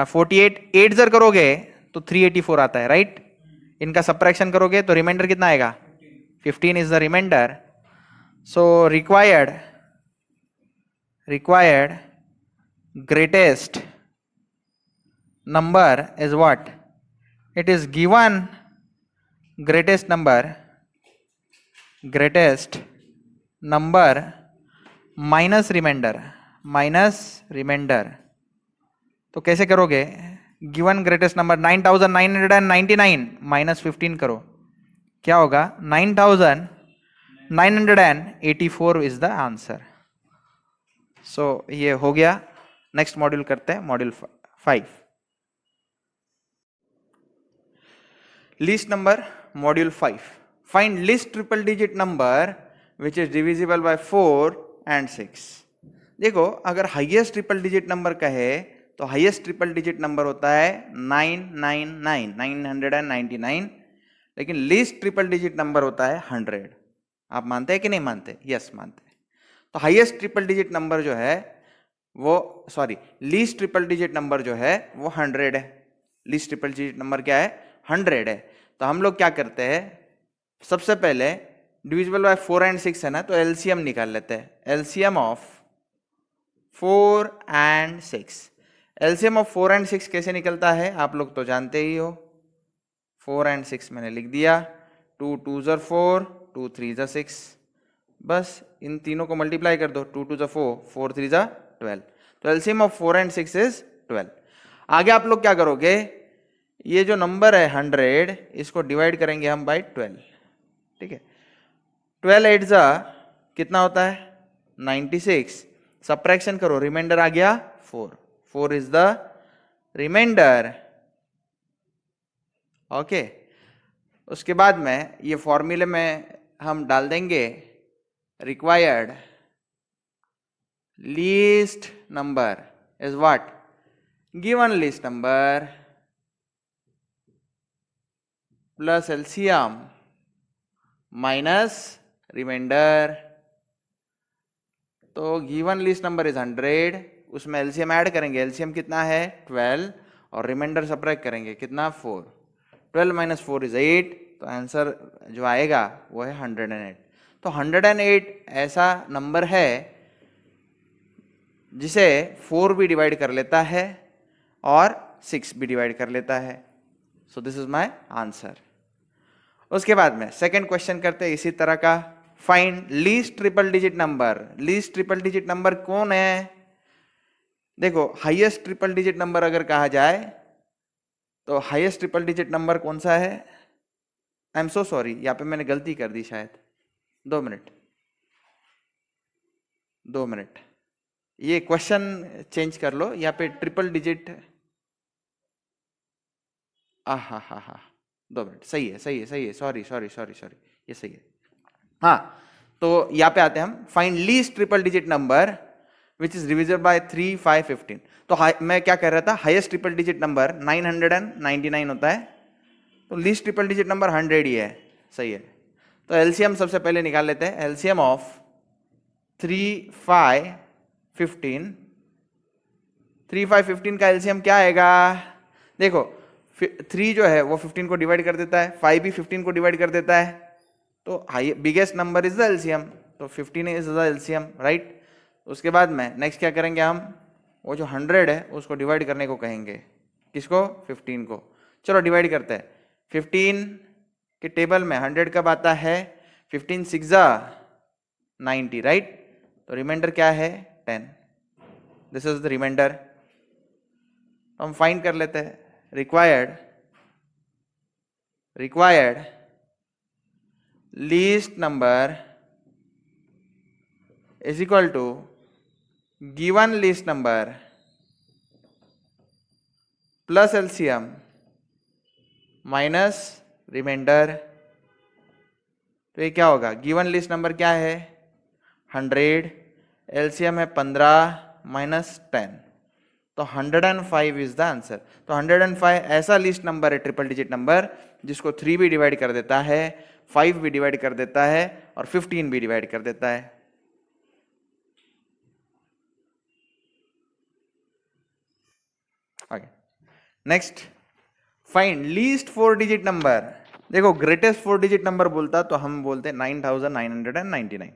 48 8 जर करोगे तो 384 आता है, राइट। इनका सब्ट्रैक्शन करोगे तो रिमाइंडर कितना आएगा, 15 is the remainder. So required greatest number is what? It is given greatest number minus remainder। तो कैसे करोगे, गिवन ग्रेटेस्ट नंबर 9999 माइनस 15 करो, क्या होगा, 9984 इज द आंसर। सो ये हो गया। नेक्स्ट मॉड्यूल करते हैं, module 5, least number, module 5। Find least triple digit number which is divisible by 4 and 6। देखो, अगर हाईएस्ट ट्रिपल डिजिट नंबर कहे तो हाईएस्ट ट्रिपल डिजिट नंबर होता है 999, लेकिन लीस्ट ट्रिपल डिजिट नंबर होता है 100। आप मानते हैं कि नहीं मानते? यस, मानते हैं। तो हाईएस्ट ट्रिपल डिजिट नंबर जो है वो, sorry, least triple digit number जो है वो 100 है। लीस्ट ट्रिपल डिजिट नंबर क्या है, 100 है। तो हम लोग क्या करते हैं, सबसे पहले डिविजिबल बाय 4 and 6 है ना, तो एलसीएम निकाल लेते हैं। LCM of 4 and 6, LCM of 4 and 6 कैसे निकलता है आप लोग तो जानते ही हो। 4 and 6 मैंने लिख दिया, 2 2 ज़र 4, 2 3 ज़र 6, बस इन तीनों को मल्टीप्लाई कर दो, 2 2 ज़र 4, 4 3 ज़र 12। तो एलसीएम ऑफ 4 and 6 इज 12। आगे आप लोग क्या करोगे, ये जो नंबर है 100, इसको डिवाइड करेंगे हम बाई 12, ठीक है। 12 8 ज़ा कितना होता है, 96, सब्ट्रैक्शन करो, रिमाइंडर आ गया 4, 4 इज द रिमाइंडर। ओके, उसके बाद में ये फॉर्मूले में हम डाल देंगे required least number is what, given least number plus LCM minus remainder. तो गिवन लीस्ट नंबर इज 100, उसमें एलसीएम ऐड करेंगे, एलसीएम कितना है 12, और रिमाइंडर सब्ट्रैक्ट करेंगे, कितना 4, 12 माइनस 4 इज 8, तो आंसर जो आएगा वो है 108। तो 108 ऐसा नंबर है जिसे 4 भी डिवाइड कर लेता है और 6 भी डिवाइड कर लेता है। So this is my answer. उसके बाद में सेकंड क्वेश्चन करते हैं इसी तरह का, find least triple digit number. Least triple digit number कौन है, देखो हाईएस्ट ट्रिपल डिजिट नंबर अगर कहा जाए तो हाईएस्ट ट्रिपल डिजिट नंबर कौन सा है, आई एम सो सॉरी, यहाँ पे मैंने गलती कर दी शायद, 2 मिनट, ये क्वेश्चन चेंज कर लो, यहाँ पे ट्रिपल डिजिट, हा 2 मिनट, सही है, सॉरी, ये सही है। हाँ, तो यहाँ पे आते हैं हम, find least triple digit number which is divisible by 3 5 15। तो मैं क्या कह रहा था, हाईएस्ट ट्रिपल डिजिट नंबर 999 होता है, तो लीस्ट ट्रिपल डिजिट नंबर 100 ही है, सही है। तो एलसीएम सबसे पहले निकाल लेते हैं, एलसीएम ऑफ 3 5 15, 3 5 15 का एलसीएम क्या आएगा, देखो 3 जो है वो 15 को डिवाइड कर देता है, 5 भी 15 को डिवाइड कर देता है, तो high biggest number is the LCM, तो 15 इज द एलसीएम, राइट। उसके बाद में नेक्स्ट क्या करेंगे हम, वो जो 100 है उसको डिवाइड करने को कहेंगे, किसको, 15 को। चलो डिवाइड करते हैं, 15 के टेबल में 100 कब आता है, 15 6 जा 90, राइट। तो रिमाइंडर क्या है 10, दिस इज द रिमाइंडर। हम फाइंड कर लेते हैं, required least number is equal to given list number plus LCM minus remainder। तो ये क्या होगा, गिवन लिस्ट नंबर क्या है 100, एलसीएम है 15 माइनस 10, तो 105 इज द आंसर। तो 105 ऐसा लिस्ट नंबर है, ट्रिपल डिजिट नंबर, जिसको 3 भी डिवाइड कर देता है, 5 भी डिवाइड कर देता है और 15 भी डिवाइड कर देता है। Okay, next, find least 4 digit number. देखो ग्रेटेस्ट 4 डिजिट नंबर बोलता तो हम बोलते 9999।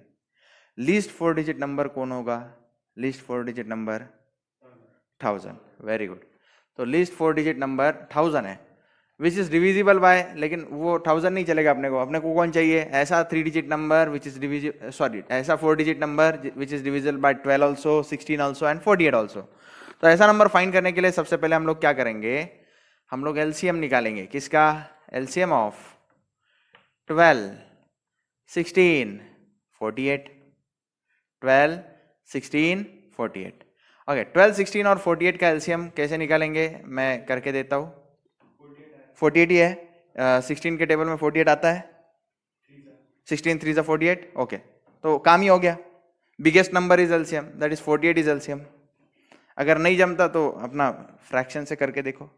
लीस्ट 4 डिजिट नंबर कौन होगा? Least 4 digit number 1000। Very good. तो लीस्ट 4 डिजिट नंबर 1000 है, विच इज डिविजिबल बाय, लेकिन वो 1000 नहीं चलेगा अपने को कौन चाहिए? ऐसा 3 digit number which is divisible, sorry ऐसा 4 digit number which is divisible by 12 also, 16 also and 48 also. तो ऐसा नंबर फाइंड करने के लिए सबसे पहले हम लोग क्या करेंगे? हम लोग एलसीएम निकालेंगे। किसका? LCM of 12, 16, 48। 12, 16, 48। ओके, 12, 16 और 48 का एलसीएम कैसे निकालेंगे? मैं करके देता हूँ। 48 ही है, 16 के टेबल में 48 आता है, 16 3 48। ओके, तो काम ही हो गया। Biggest number is LCM, that is 48 is LCM. अगर नहीं जमता तो अपना फ्रैक्शन से करके देखो,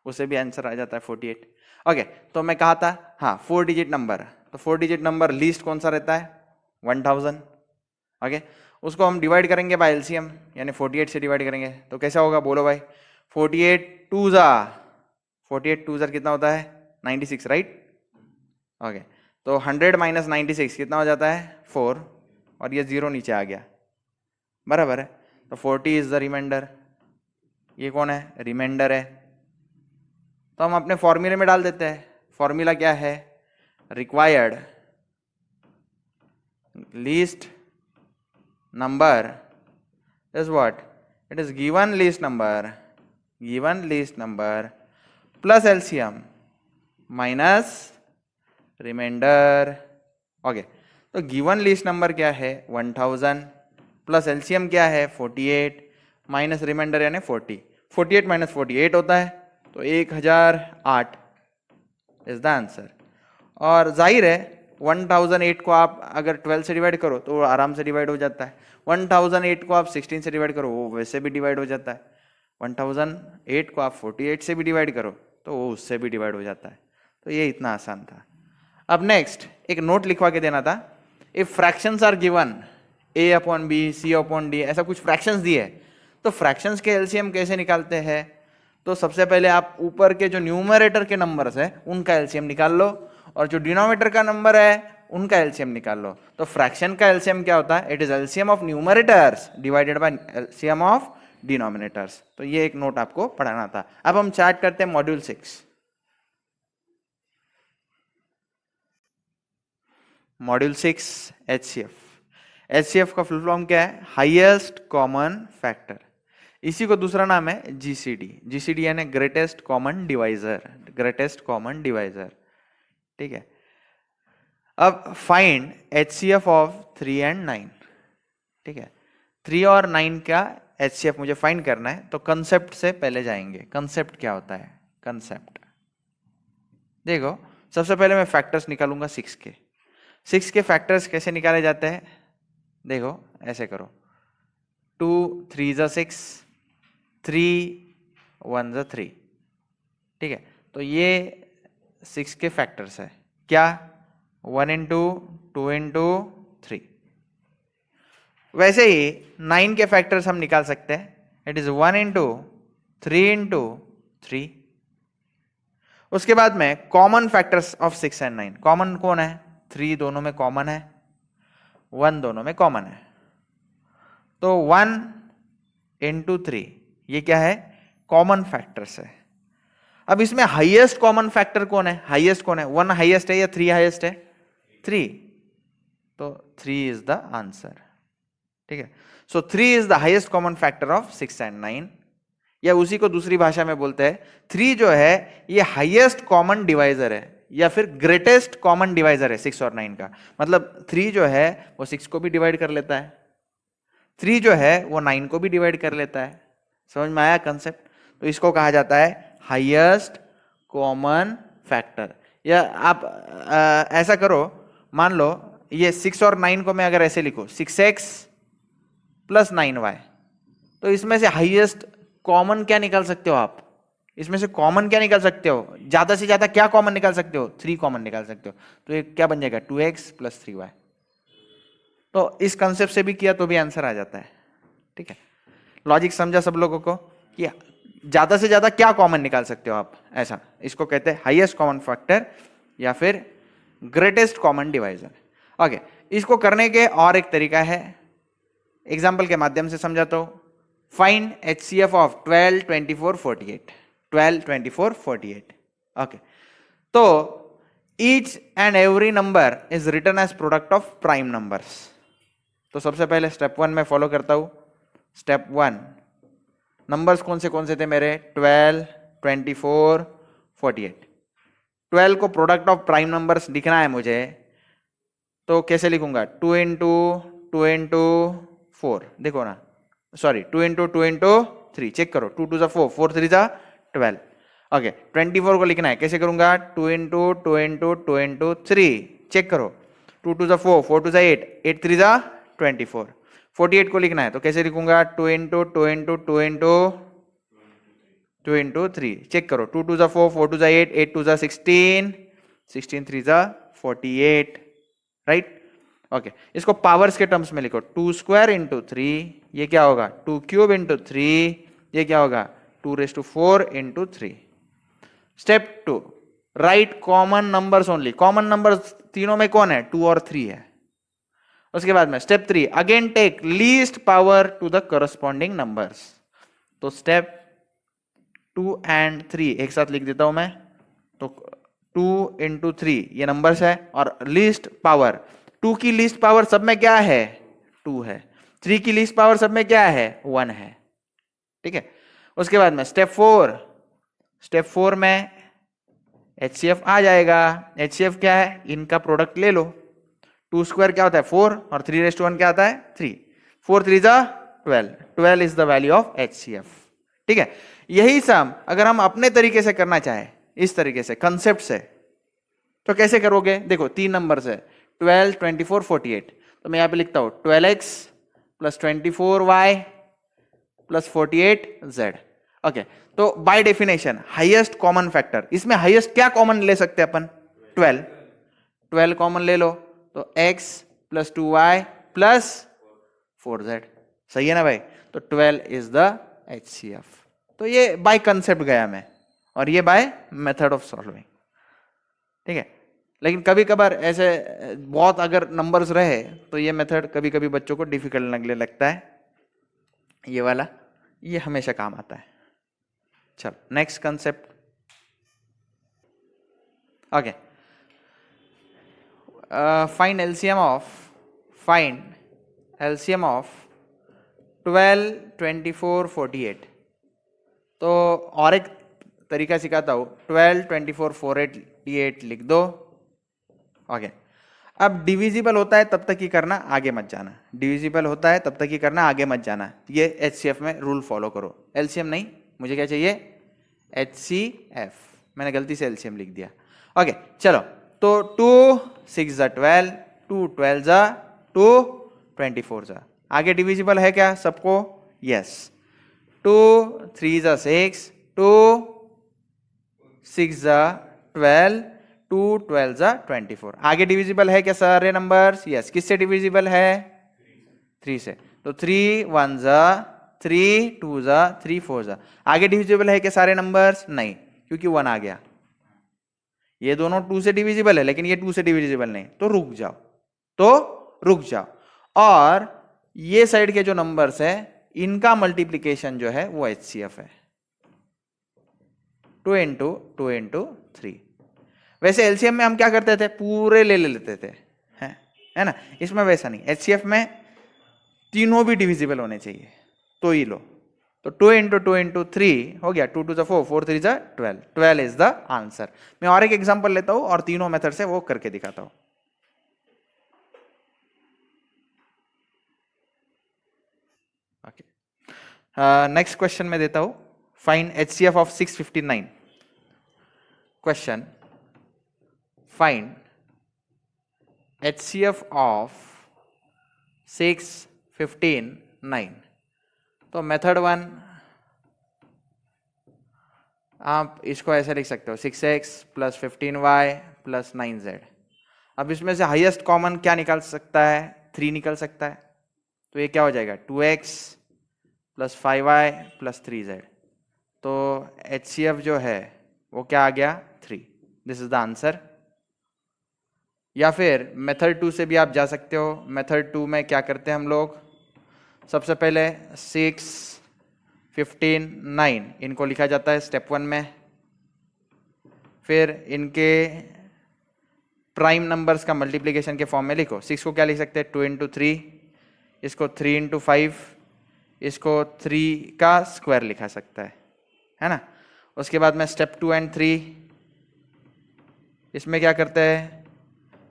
उसे भी आंसर आ जाता है 48। ओके, तो मैं कहा था हाँ 4 डिजिट नंबर, तो 4 डिजिट नंबर लीस्ट कौन सा रहता है? 1000। ओके, उसको हम डिवाइड करेंगे बाय एलसीएम, यानी 48 से डिवाइड करेंगे, तो कैसा होगा बोलो भाई? 48 2 जा 48 2 कितना होता है? 96, राइट? ओके, तो 100 माइनस 96 कितना हो जाता है? 4, और ये 0 नीचे आ गया, बराबर है। तो 40 इज द रिमाइंडर। ये कौन है? रिमाइंडर है। तो हम अपने फॉर्मूले में डाल देते हैं। फॉर्मूला क्या है? Required least number is what? It is given list number plus LCM minus remainder। Okay, तो गिवन लिस्ट नंबर क्या है? 1000 प्लस एलसीएम क्या है? 48 माइनस रिमाइंडर यानी 40। 48 माइनस 48 होता है, तो 1008 इज द आंसर। और जाहिर है 1008 को आप अगर 12 से डिवाइड करो तो वो आराम से डिवाइड हो जाता है। 1008 को आप 16 से डिवाइड करो वो वैसे भी डिवाइड हो जाता है। 1008 को आप 48 से भी डिवाइड करो तो वो उससे भी डिवाइड हो जाता है। तो ये इतना आसान था। अब नेक्स्ट एक नोट लिखवा के देना था। If fractions are given a upon B, c upon D, ऐसा कुछ फ्रैक्शंस दिए तो फ्रैक्शंस के एलसीएम कैसे निकालते हैं? तो सबसे पहले आप ऊपर के जो न्यूमरेटर के नंबर्स है उनका एलसीएम निकाल लो, और जो डिनोमिनेटर का नंबर है उनका एलसीएम निकाल लो। तो फ्रैक्शन का एलसीएम क्या होता है? It is LCM of numerators divided by LCM of denominators. तो ये एक नोट आपको पढ़ाना था। अब हम स्टार्ट करते हैं मॉड्यूल 6। Module 6 HCF. एचसीएफ का फुल फॉर्म क्या है? Highest common factor. इसी को दूसरा नाम है जीसीडी। जीसीडी यानी greatest common divisor, greatest common divisor. ठीक है, अब फाइंड एचसीएफ ऑफ 3 and 9। ठीक है, 3 और 9 का एचसीएफ मुझे फाइंड करना है, तो कंसेप्ट से पहले जाएंगे। कंसेप्ट क्या होता है? कंसेप्ट देखो, सबसे पहले मैं फैक्टर्स निकालूंगा 6 के। 6 के फैक्टर्स कैसे निकाले जाते हैं? देखो ऐसे करो, 2 3 6, 3 1 3। ठीक है, तो ये 6 के फैक्टर्स है। क्या? 1 into 2 into 3। वैसे ही 9 के फैक्टर्स हम निकाल सकते हैं। It is 1 into 3 into 3। उसके बाद में common factors of 6 and 9। Common कौन है? 3 दोनों में कॉमन है, 1 दोनों में कॉमन है। तो 1 into 3 ये क्या है? कॉमन फैक्टर्स है। अब इसमें हाईएस्ट कॉमन फैक्टर कौन है? हाईएस्ट कौन है? 1 हाईएस्ट है या 3 हाईएस्ट है? 3, तो 3 इज द आंसर। ठीक है, सो 3 is the highest common factor of 6 and 9। या उसी को दूसरी भाषा में बोलते हैं 3 जो है ये हाईएस्ट कॉमन डिवाइजर है, या फिर ग्रेटेस्ट कॉमन डिवाइजर है 6 और 9 का। मतलब 3 जो है वो 6 को भी डिवाइड कर लेता है, 3 जो है वो 9 को भी डिवाइड कर लेता है। समझ में आया कंसेप्ट? तो इसको कहा जाता है हाईएस्ट कॉमन फैक्टर। या आप ऐसा करो, मान लो ये 6 और 9 को मैं अगर ऐसे लिखूं 6x प्लस 9y, तो इसमें से हाईएस्ट कॉमन क्या निकाल सकते हो आप? इसमें से कॉमन क्या निकाल सकते हो? ज्यादा से ज्यादा क्या कॉमन निकाल सकते हो? 3 कॉमन निकाल सकते हो। तो ये क्या बन जाएगा? 2x plus 3y। तो इस कंसेप्ट से भी किया तो भी आंसर आ जाता है। ठीक है, लॉजिक समझा सब लोगों को कि ज्यादा से ज्यादा क्या कॉमन निकाल सकते हो आप, ऐसा इसको कहते हैं हाईएस्ट कॉमन फैक्टर या फिर ग्रेटेस्ट कॉमन डिवाइजर। ओके, इसको करने के और एक तरीका है, एग्जाम्पल के माध्यम से समझाता हूं। Find HCF of 12, 24, 48। 12, 24, 48। ओके, तो each and every number is written as product of prime numbers. तो सबसे पहले स्टेप 1 में फॉलो करता हूं। स्टेप 1, नंबर्स कौन से थे मेरे? 12, 24, 48। 12 को प्रोडक्ट ऑफ प्राइम नंबर्स लिखना है मुझे, तो कैसे लिखूंगा? 2 इंटू 2 इंटू 4, देखो ना, सॉरी 2 इंटू 2 इंटू 3, चेक करो, 2 2 4, 4 3 12। ओके, 24 को लिखना है, कैसे करूंगा? 2 इंटू 2 इंटू 2 इंटू 3, चेक करो, 2 2 4, 4 2 8, 8 3 24। 48 को लिखना है, तो कैसे लिखूंगा? 2 into 2 into 2 into 2 into 3, check करो, 2 2 4, 4 2 8, 8 2 16, 16 3 48, राइट। ओके, इसको पावर्स के टर्म्स में लिखो, 2 स्क्वायर इंटू 3, ये क्या होगा? 2 क्यूब इंटू 3, ये क्या होगा? 2 raise to 4 into 3। Step 2, right common numbers only. Common numbers तीनों में कौन है? 2 और 3 है। उसके बाद में step 3, again take least power to the corresponding numbers. तो स्टेप 2 एंड 3 एक साथ लिख देता हूं मैं। तो 2 इंटू 3 ये नंबर्स है, और लीस्ट पावर, 2 की लीस्ट पावर सब में क्या है? 2 है। 3 की लीस्ट पावर सब में क्या है? 1 है। ठीक है, उसके बाद में स्टेप 4, स्टेप 4 में HCF आ जाएगा। HCF क्या है? इनका प्रोडक्ट ले लो। 2 स्क्वायर क्या होता है? 4, और 3 रेज़ टू 1 क्या आता है? 3। 4 3 12, 12 is the value of HCF। ठीक है, यही सम अगर हम अपने तरीके से करना चाहें, इस तरीके से कंसेप्ट से, तो कैसे करोगे? देखो 3 नंबर है, 12, 24, 48। तो मैं यहां पे लिखता हूं 12x plus 24y plus 48z। Okay, तो by definition highest common factor, इसमें हाईएस्ट क्या कॉमन ले सकते हैं अपन? 12। 12 कॉमन ले लो, तो x plus 2y plus 4z। सही है ना भाई? तो 12 इज द HCF। तो ये बाय कंसेप्ट गया मैं, और ये बाय मेथड ऑफ सॉल्विंग। ठीक है, लेकिन कभी कभार ऐसे बहुत अगर नंबर्स रहे तो ये मेथड कभी कभी बच्चों को डिफिकल्ट लगने लगता है। ये वाला ये हमेशा काम आता है। चलो next concept. Okay, find LCM of 12, 24, 48। तो और एक तरीका सिखाता हूं, 12, 24, 48 लिख दो। ओके, अब डिविजिबल होता है तब तक ही करना, आगे मत जाना। डिविजिबल होता है तब तक ही करना, आगे मत जाना। ये HCF में रूल फॉलो करो। LCM नहीं, मुझे क्या चाहिए? HCF। मैंने गलती से LCM लिख दिया। ओके, चलो, तो 2 6 12, 2 12 2 24। आगे डिविजिबल है क्या सबको? यस। 2 3 6, 2 6 12, 2 12 24। आगे डिविजिबल है क्या सारे नंबर्स? यस। किससे डिविजिबल है? 3 से। तो 3 1 3, 2 3 4। आगे डिविजिबल है क्या सारे नंबर्स? नहीं, क्योंकि 1 आ गया। ये दोनों 2 से डिविजिबल है, लेकिन ये 2 से डिविजिबल नहीं। तो रुक जाओ, और ये साइड के जो नंबर्स है इनका मल्टीप्लीकेशन जो है वो HCF है। 2 इंटू 2 इंटू 3। वैसे एलसीएम में हम क्या करते थे? पूरे ले लेते थे, है ना? इसमें वैसा नहीं, HCF में तीनों भी डिविजिबल होने चाहिए तो ही लो। तो 2 इंटू 2 इंटू 3 हो गया, 2 2 4, 4 3 12। 12 इज द आंसर। मैं और एक एग्जांपल लेता हूं और तीनों मेथड से वो करके दिखाता हूं। ओके, नेक्स्ट क्वेश्चन में देता हूं, find HCF of 659। Question, find HCF of 6, 15, 9। तो मेथड 1 आप इसको ऐसे लिख सकते हो 6x + 15y + 9z। अब इसमें से हाईएस्ट कॉमन क्या निकाल सकता है? 3 निकल सकता है। तो ये क्या हो जाएगा? 2x + 5y + 3z। तो HCF जो है वो क्या आ गया? 3। This is the answer. या फिर मेथड 2 से भी आप जा सकते हो। मेथड 2 में क्या करते हैं हम लोग? सबसे पहले 6, 15, 9 इनको लिखा जाता है स्टेप 1 में। फिर इनके प्राइम नंबर्स का मल्टीप्लिकेशन के फॉर्म में लिखो। 6 को क्या लिख सकते हैं? 2 × 3, इसको 3 × 5, इसको 3 का स्क्वायर लिखा सकता है ना। उसके बाद में स्टेप 2 और 3, इसमें क्या करते हैं?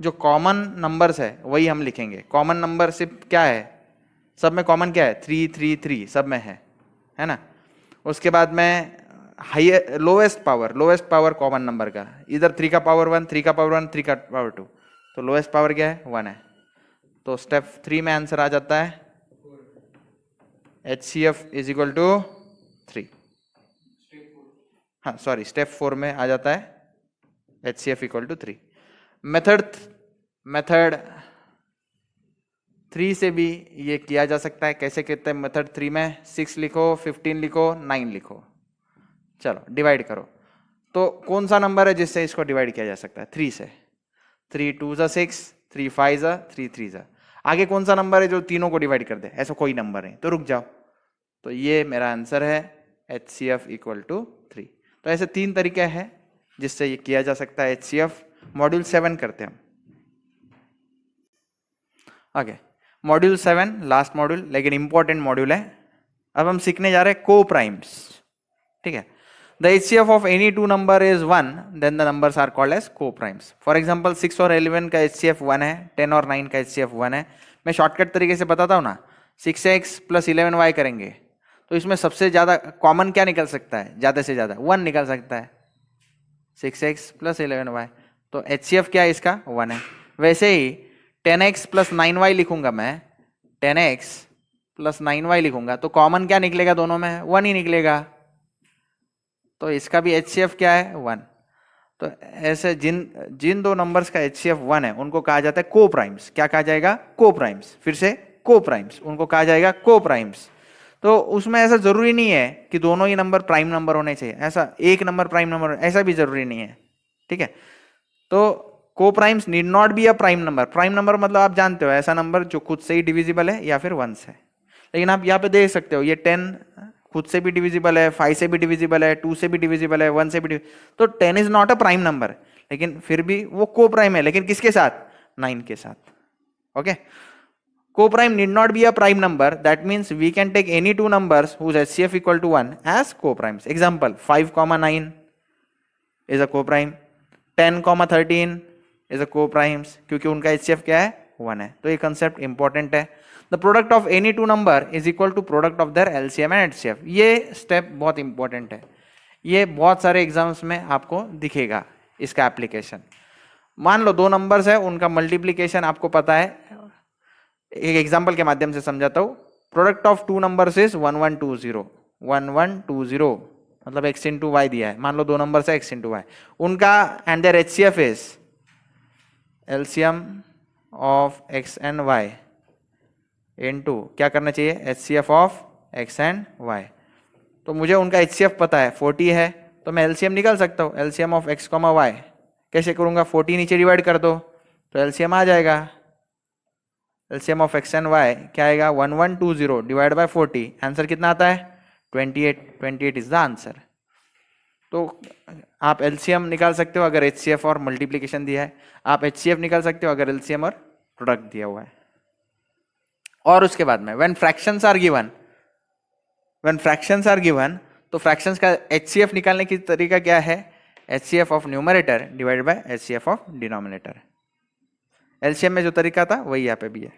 जो कॉमन नंबर्स है वही हम लिखेंगे। कॉमन नंबर सिर्फ क्या है? सब में कॉमन क्या है? 3, 3, 3 सब में है ना। उसके बाद में लोएस्ट पावर कॉमन नंबर का, इधर 3 का पावर 1, 3 का पावर 1, 3 का पावर 2, तो लोएस्ट पावर क्या है? 1 है। तो स्टेप 3 में आंसर आ जाता है HCF = 3। हाँ सॉरी, स्टेप 4 में आ जाता है HCF = 3। मेथड 3 से भी ये किया जा सकता है। कैसे कहते हैं? मेथड 3 में 6 लिखो, 15 लिखो, 9 लिखो। चलो डिवाइड करो। तो कौन सा नंबर है जिससे इसको डिवाइड किया जा सकता है? 3 से। 3 × 2 = 6, 3 × 5 = 3 × 3 = आगे कौन सा नंबर है जो तीनों को डिवाइड कर दे? ऐसा कोई नंबर नहीं, तो रुक जाओ। तो ये मेरा आंसर है HCF = 3। तो ऐसे 3 तरीके हैं जिससे ये किया जा सकता है HCF। मॉड्यूल 7 करते हैं हम। ओके, मॉड्यूल 7 लास्ट मॉड्यूल, लेकिन इंपॉर्टेंट मॉड्यूल है। अब हम सीखने जा रहे हैं को प्राइम्स। ठीक है। The HCF of any two number is 1, then the numbers are called as co-primes. For example 6 और 11 का HCF 1 है, 10 और 9 का HCF 1 है। मैं शॉर्टकट तरीके से बताता हूँ ना। 6x + 11y करेंगे तो इसमें सबसे ज़्यादा कॉमन क्या निकल सकता है? ज़्यादा से ज़्यादा 1 निकल सकता है, 6x + 11y। तो HCF क्या है इसका? 1 है। वैसे ही 10x + 9y लिखूंगा मैं, 10x + 9y लिखूंगा तो कॉमन क्या निकलेगा? दोनों में 1 ही निकलेगा। तो इसका भी HCF क्या है? 1। तो ऐसे जिन दो नंबर्स का HCF 1 है उनको कहा जाता है को प्राइम्स। क्या कहा जाएगा? को प्राइम्स। फिर से को प्राइम्स, उनको कहा जाएगा को प्राइम्स। तो उसमें ऐसा जरूरी नहीं है कि दोनों ही नंबर प्राइम नंबर होने चाहिए, ऐसा एक नंबर प्राइम नंबर ऐसा भी जरूरी नहीं है। ठीक है। तो को primes need not be a prime number. Prime number मतलब आप जानते हो ऐसा नंबर जो खुद से ही डिविजिबल है या फिर 1 से। लेकिन आप यहाँ पे देख सकते हो ये 10 खुद से भी डिविजिबल है, 5 से भी डिविजिबल है, 2 से भी डिविजिबल है, 1 से भी तो 10 is not a prime number, लेकिन फिर भी वो को प्राइम है। लेकिन किसके साथ? 9 के साथ। Okay. Co-prime need not be a prime number. That means we can take any two numbers whose HCF = 1 as co-primes. Example 5, 9 is a co-prime. 10, 13 is a co-primes क्योंकि उनका HCF क्या है? 1 है। तो ये कंसेप्ट इंपॉर्टेंट है। The product of any two number is equal to product of their LCM and HCF. ये step बहुत इंपॉर्टेंट है। ये बहुत सारे एग्जाम्स में आपको दिखेगा इसका एप्लीकेशन। मान लो दो नंबर्स है, उनका मल्टीप्लीकेशन आपको पता है। एक एग्जांपल के माध्यम से समझाता हूं। Product of two numbers is 1120, 1120 मतलब x × y दिया है। मान लो दो नंबर है x × y, उनका and there HCF is LCM of x and y into क्या करना चाहिए? HCF of x and y। तो मुझे उनका HCF पता है 40 है, तो मैं LCM निकाल सकता हूँ। LCM ऑफ x, y कैसे करूंगा? 40 नीचे डिवाइड कर दो तो LCM आ जाएगा। LCM of x and y क्या आएगा? 1120 डिवाइड बाय 40। आंसर कितना आता है? 28। 28 इज द आंसर। तो आप LCM निकाल सकते हो अगर HCF और मल्टीप्लीकेशन दिया है। आप HCF निकाल सकते हो अगर LCM और प्रोडक्ट दिया हुआ है। और उसके बाद में व्हेन फ्रैक्शंस आर गिवन, तो फ्रैक्शंस का HCF निकालने की तरीका क्या है? HCF of numerator divide by HCF of denominator. LCM में जो तरीका था वही यहाँ पे भी है।